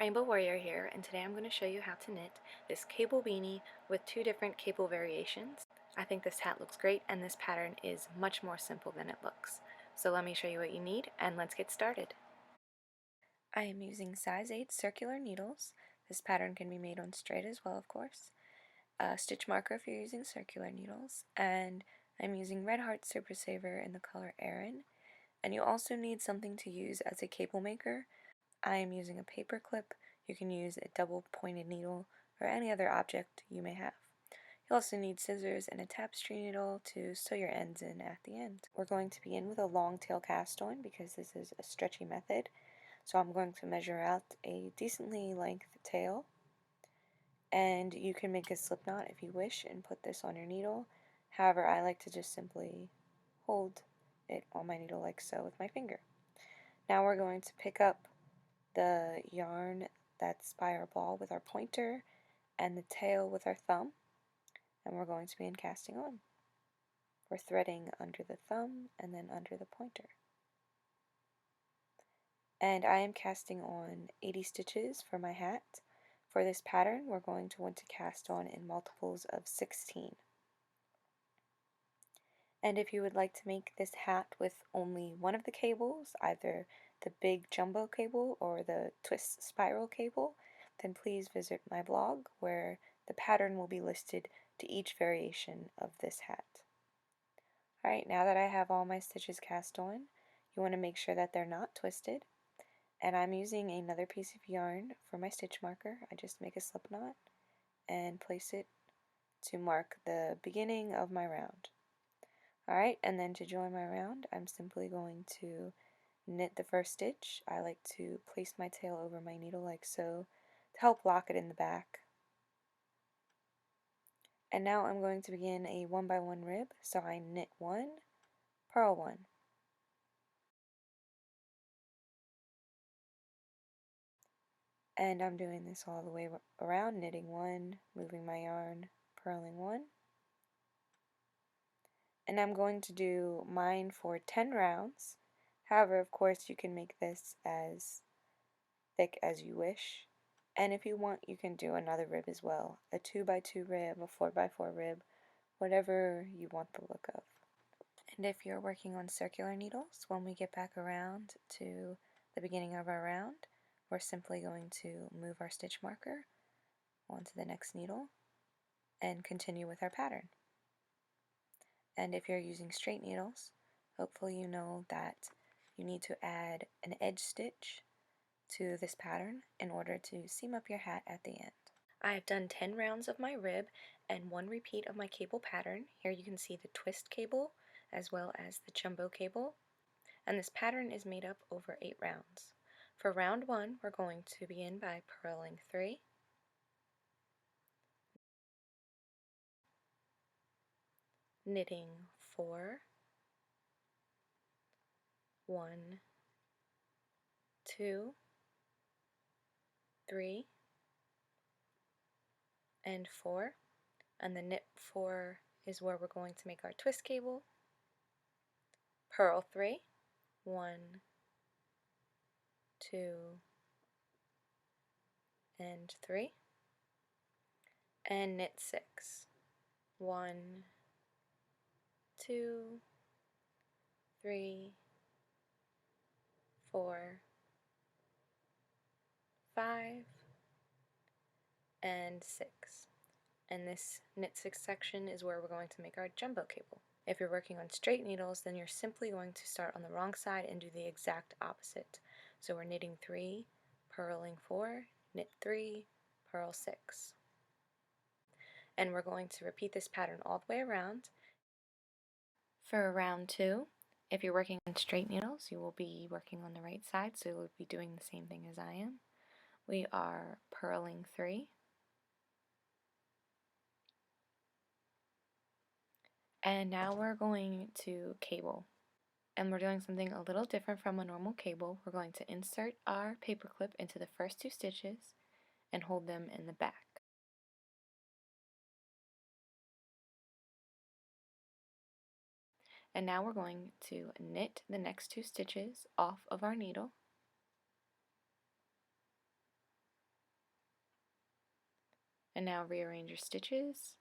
Rainbow Warrior here, and today I'm going to show you how to knit this cable beanie with two different cable variations. I think this hat looks great, and this pattern is much more simple than it looks. So let me show you what you need, and let's get started. I am using size 8 circular needles. This pattern can be made on straight as well, of course. A stitch marker if you're using circular needles, and I'm using Red Heart Super Saver in the color Aran. And you also need something to use as a cable maker. I am using a paper clip. You can use a double pointed needle or any other object you may have. You also need scissors and a tapestry needle to sew your ends in at the end. We're going to begin with a long tail cast on because this is a stretchy method. So I'm going to measure out a decently length tail, and you can make a slip knot if you wish and put this on your needle. However, I like to just simply hold it on my needle like so with my finger. Now we're going to pick up the yarn that's by our ball with our pointer and the tail with our thumb, and we're going to begin casting on. We're threading under the thumb and then under the pointer. And I am casting on 80 stitches for my hat. For this pattern, we're going to want to cast on in multiples of 16. And if you would like to make this hat with only one of the cables, either the big jumbo cable or the twist spiral cable, then please visit my blog where the pattern will be listed to each variation of this hat. Alright, now that I have all my stitches cast on, you want to make sure that they're not twisted. And I'm using another piece of yarn for my stitch marker. I just make a slip knot and place it to mark the beginning of my round. Alright, and then to join my round, I'm simply going to knit the first stitch. I like to place my tail over my needle like so to help lock it in the back. And now I'm going to begin a 1x1 rib, so I knit 1, purl 1. And I'm doing this all the way around, knitting 1, moving my yarn, purling 1. And I'm going to do mine for 10 rounds. However, of course, you can make this as thick as you wish. And if you want, you can do another rib as well. A 2x2 rib, a 4x4 rib, whatever you want the look of. And if you're working on circular needles, when we get back around to the beginning of our round, we're simply going to move our stitch marker onto the next needle and continue with our pattern. And if you're using straight needles, hopefully you know that you need to add an edge stitch to this pattern in order to seam up your hat at the end. I have done 10 rounds of my rib and 1 repeat of my cable pattern. Here you can see the twist cable as well as the jumbo cable. And this pattern is made up over 8 rounds. For round 1, we're going to begin by purling 3, knitting 4, 1, 2, 3, and 4, and the knit 4 is where we're going to make our twist cable, purl 3, 1, 2, and 3, and knit 6, 1, 2, 3, 4, 5, and 6. And this knit 6 section is where we're going to make our jumbo cable. If you're working on straight needles, then you're simply going to start on the wrong side and do the exact opposite. So we're knitting 3, purling 4, knit 3, purl 6. And we're going to repeat this pattern all the way around. For round 2, if you're working on straight needles, you will be working on the right side, so you'll be doing the same thing as I am. We are purling 3, and now we're going to cable. And we're doing something a little different from a normal cable. We're going to insert our paper clip into the first 2 stitches and hold them in the back. And now we're going to knit the next 2 stitches off of our needle. And now rearrange your stitches.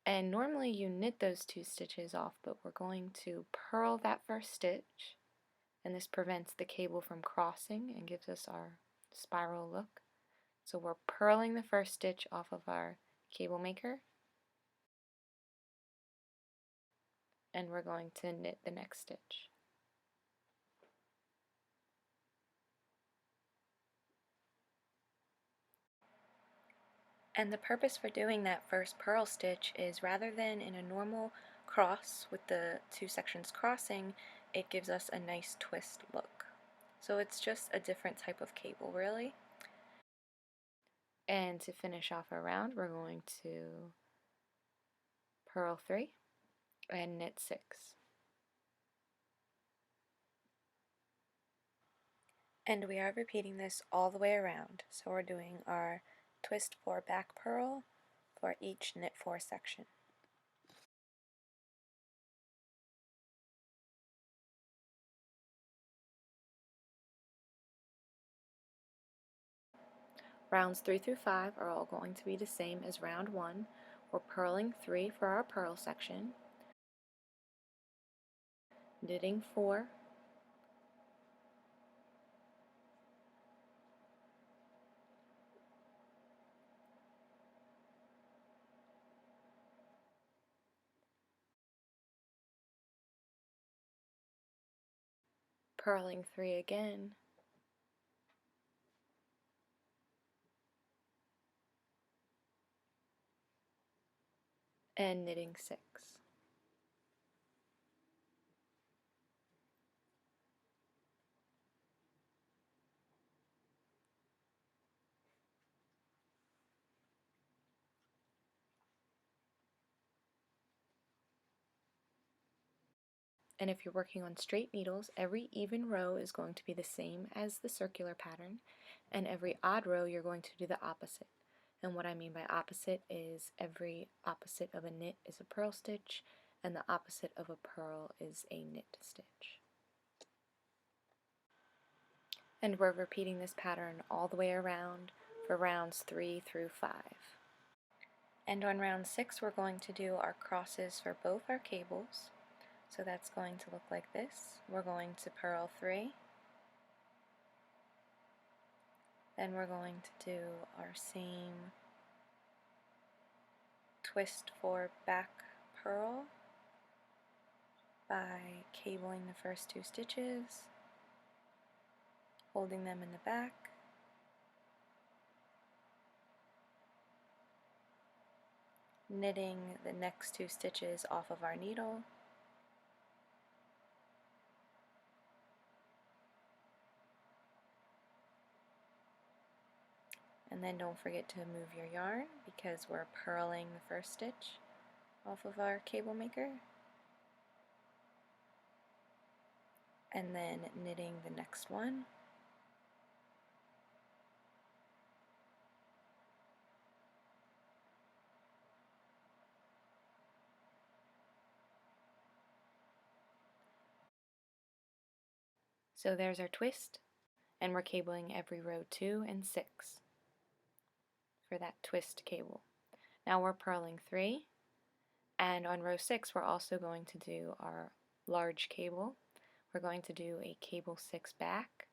And normally you knit those 2 stitches off, but we're going to purl that first stitch, and this prevents the cable from crossing and gives us our spiral look. So we're purling the first stitch off of our cable maker, and we're going to knit the next stitch. And the purpose for doing that first purl stitch is, rather than in a normal cross with the 2 sections crossing, it gives us a nice twist look. So it's just a different type of cable, really. And to finish off our round, we're going to purl 3 and knit 6. And we are repeating this all the way around. So we're doing our twist 4 back purl for each knit 4 section. Rounds 3 through 5 are all going to be the same as round 1. We're purling 3 for our purl section, knitting 4, purling 3 again, and knitting 6. And if you're working on straight needles, every even row is going to be the same as the circular pattern, and every odd row you're going to do the opposite. And what I mean by opposite is every opposite of a knit is a purl stitch, and the opposite of a purl is a knit stitch. And we're repeating this pattern all the way around for rounds 3 through 5. And on round 6 we're going to do our crosses for both our cables. So that's going to look like this. We're going to purl 3, then we're going to do our same twist 4 back purl by cabling the first 2 stitches, holding them in the back, knitting the next 2 stitches off of our needle, and then don't forget to move your yarn because we're purling the first stitch off of our cable maker, and then knitting the next one, so there's our twist, and we're cabling every row 2 and 6 for that twist cable. Now we're purling 3, and on row 6 we're also going to do our large cable. We're going to do a cable 6 back.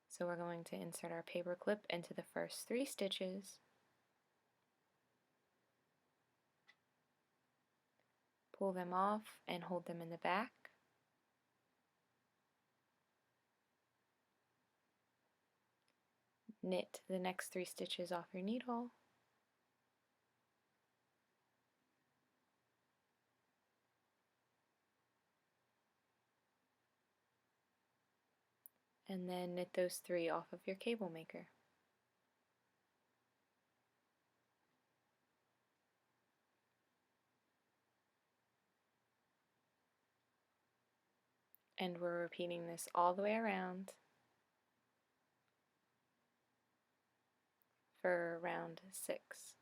So we're going to insert our paper clip into the first 3 stitches, pull them off and hold them in the back, knit the next 3 stitches off your needle, and then knit those 3 off of your cable maker. And we're repeating this all the way around for round 6.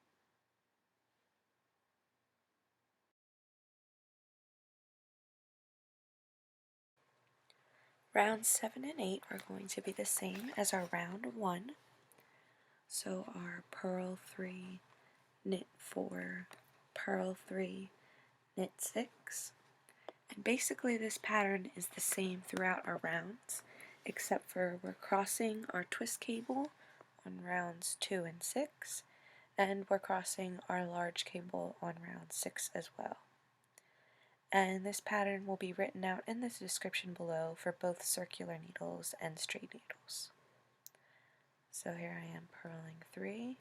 Rounds 7 and 8 are going to be the same as our round 1. So our purl 3, knit 4, purl 3, knit 6. And basically this pattern is the same throughout our rounds, except for we're crossing our twist cable on rounds 2 and 6, and we're crossing our large cable on round 6 as well. And this pattern will be written out in the description below for both circular needles and straight needles. So here I am purling 3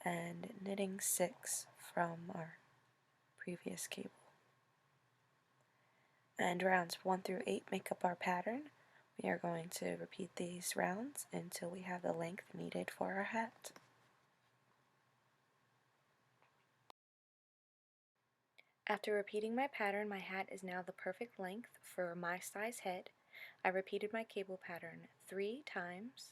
and knitting 6 from our previous cable. And rounds 1 through 8 make up our pattern. We are going to repeat these rounds until we have the length needed for our hat. After repeating my pattern, my hat is now the perfect length for my size head. I repeated my cable pattern 3 times.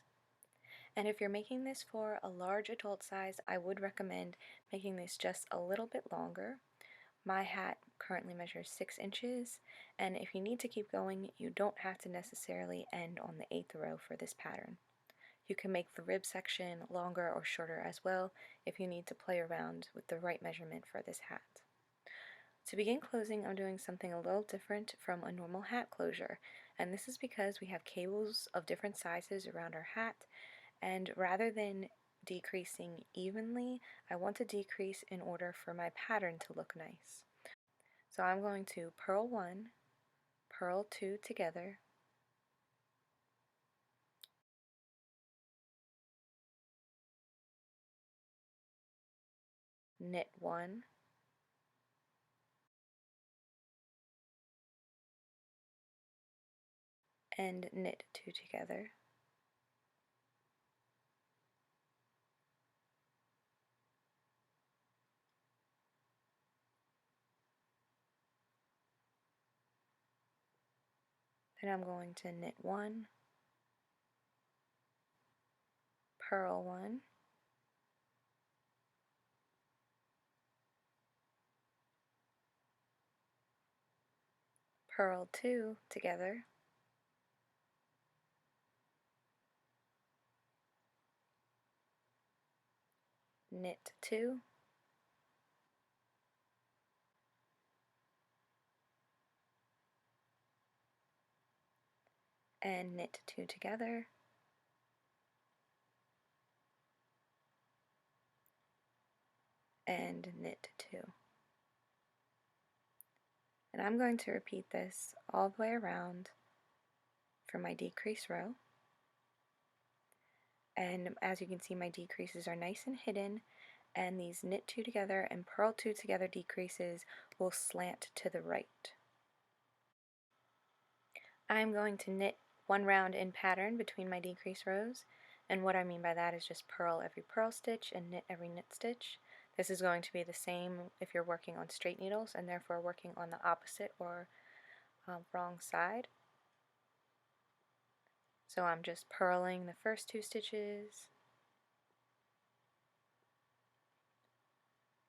And if you're making this for a large adult size, I would recommend making this just a little bit longer. My hat currently measures 6 inches, and if you need to keep going, you don't have to necessarily end on the 8th row for this pattern. You can make the rib section longer or shorter as well if you need to play around with the right measurement for this hat. To begin closing, I'm doing something a little different from a normal hat closure, and this is because we have cables of different sizes around our hat, and rather than decreasing evenly, I want to decrease in order for my pattern to look nice. So I'm going to purl 1, purl 2 together, knit 1, and knit 2 together, then I'm going to knit 1, purl 1, purl 2 together, knit 2, and knit 2 together, and knit 2. And I'm going to repeat this all the way around for my decrease row. And as you can see, my decreases are nice and hidden, and these knit 2 together and purl 2 together decreases will slant to the right. I'm going to knit 1 round in pattern between my decrease rows, and what I mean by that is just purl every purl stitch and knit every knit stitch. This is going to be the same if you're working on straight needles and therefore working on the opposite or wrong side. So I'm just purling the first 2 stitches,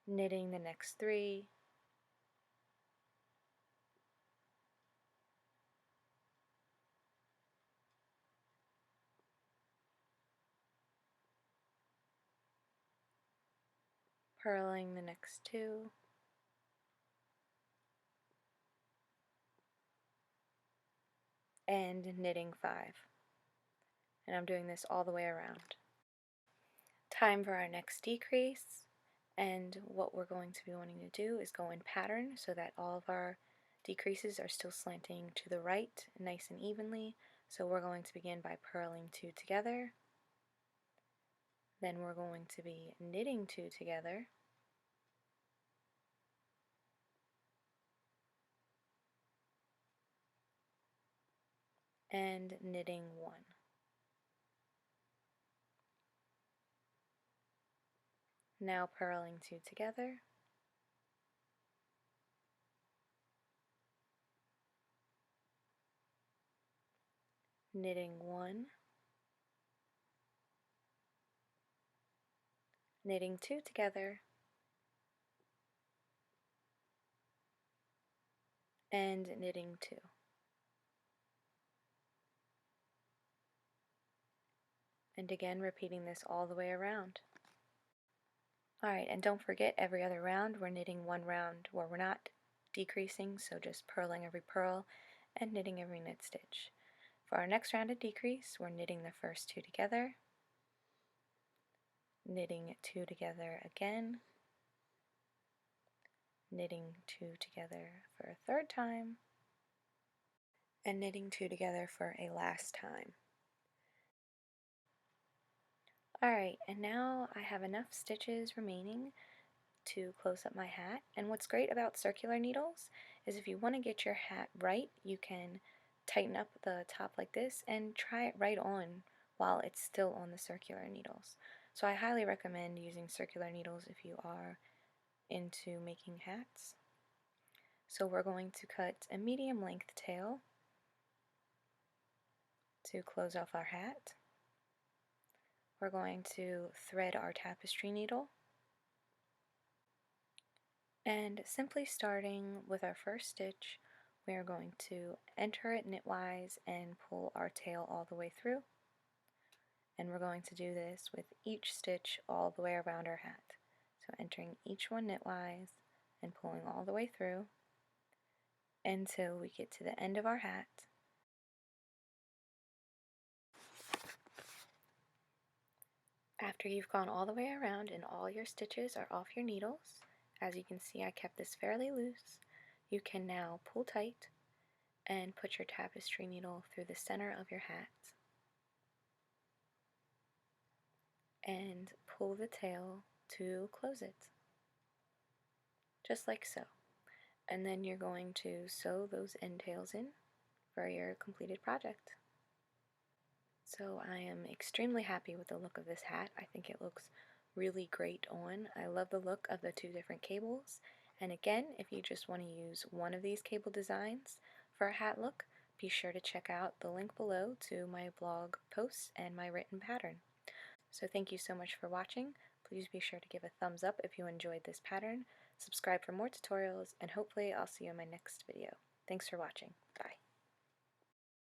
knitting the next 3, purling the next 2, and knitting 5. And I'm doing this all the way around. Time for our next decrease, and what we're going to be wanting to do is go in pattern so that all of our decreases are still slanting to the right nice and evenly. So we're going to begin by purling 2 together, then we're going to be knitting 2 together, and knitting 1. Now purling 2 together, knitting 1, knitting 2 together, and knitting 2. And again, repeating this all the way around. Alright, and don't forget, every other round we're knitting one round where we're not decreasing, so just purling every purl and knitting every knit stitch. For our next round of decrease, we're knitting the first two together, knitting two together again, knitting two together for a third time, and knitting two together for a last time. Alright, and now I have enough stitches remaining to close up my hat. And what's great about circular needles is if you want to get your hat right, you can tighten up the top like this and try it right on while it's still on the circular needles. So I highly recommend using circular needles if you are into making hats. So we're going to cut a medium length tail to close off our hat. We're going to thread our tapestry needle, and simply starting with our first stitch, we are going to enter it knitwise and pull our tail all the way through. And we're going to do this with each stitch all the way around our hat. So entering each one knitwise and pulling all the way through until we get to the end of our hat. After you've gone all the way around and all your stitches are off your needles, as you can see I kept this fairly loose, you can now pull tight and put your tapestry needle through the center of your hat and pull the tail to close it, just like so. And then you're going to sew those end tails in for your completed project. So I am extremely happy with the look of this hat. I think it looks really great on. I love the look of the two different cables. And again, if you just want to use one of these cable designs for a hat look, be sure to check out the link below to my blog posts and my written pattern. So thank you so much for watching. Please be sure to give a thumbs up if you enjoyed this pattern, subscribe for more tutorials, and hopefully I'll see you in my next video. Thanks for watching.